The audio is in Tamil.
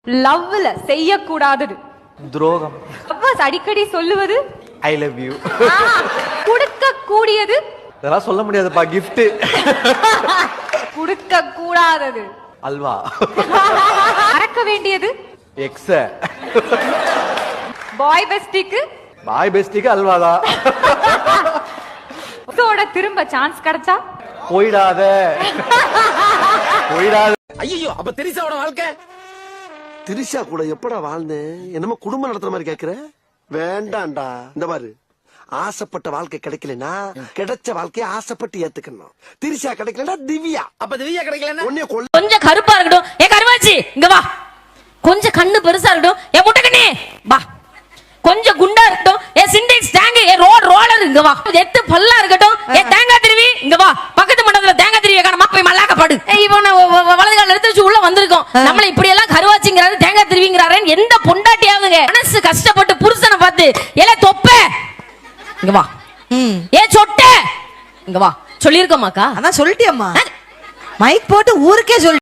லவ்ல செய்யக்கூடாதது துரோகம். அப்பாஸ் அடிக்கடி சொல்லுவது ஐ லவ் யூ. கொடுக்க கூடியது இதெல்லாம் சொல்ல முடியாதுப்பா. கிஃப்ட். கொடுக்க கூடாதது அல்வா. மறக்க வேண்டியது எக்ஸ. பாய் பெஸ்டிக்கு பாய் பெஸ்டிக்கு அல்வாதான். திரும்ப சான்ஸ் கிடைச்சா போயிடாத. போயிடாத. ஐயோ, அப்ப திரிசாவோட வாழ்க்கை. திரிஷா கூட எப்படா வாழ்ந்தேன்? என்னமோ குடும்பம் நடத்துற மாதிரி கேக்குற? வேண்டாம்டா. இந்த பாரு, ஆசைப்பட்ட வாழ்க்கை கிடைக்கலனா கிடைச்ச வாழ்க்கையை ஆசைப்பட்டு ஏத்துக்கணும். திரிஷா கிடைக்கலனா திவ்யா. அப்ப திவ்யா கிடைக்கலனா உன்னைய கொல்ல. கொஞ்சம் கருப்பா இருக்கட்டும், ஏ கருவாச்சி இங்க வா. கொஞ்சம் கண்ணு பெருசா இருக்கட்டும், ஏ முட்டைக்கண்ணே வா. கொஞ்சம் குண்டா இருக்கட்டும், ஏ சிண்டெக்ஸ் டேங்க், ஏ ரோலர் இங்க வா. எத்து பல்லா இருக்கட்டும், ஏ தேங்காய் திருவி இங்க வா. பக்கத்து மண்டபத்துல தேங்காய் திருவி காணமா, போய் மல்லாக்கப்பாடு. இவன் வலது கால எடுத்து வச்சு உள்ள வந்திருக்கோம். நம்மள இப்படி எல்லாம் கருவாச்சிங்கிறாரு, தேங்காய் திருவிங்கிறாரு. எந்த பொண்டாட்டியாவதுங்க மனசு கஷ்டப்பட்டு புருஷனை பார்த்து ஏல தொப்ப இங்க வா, ஏ சொட்ட இங்க வா சொல்லிருக்கோமாக்கா? அதான் சொல்லிட்டியம்மா, மைக் போட்டு ஊருக்கே சொல்லி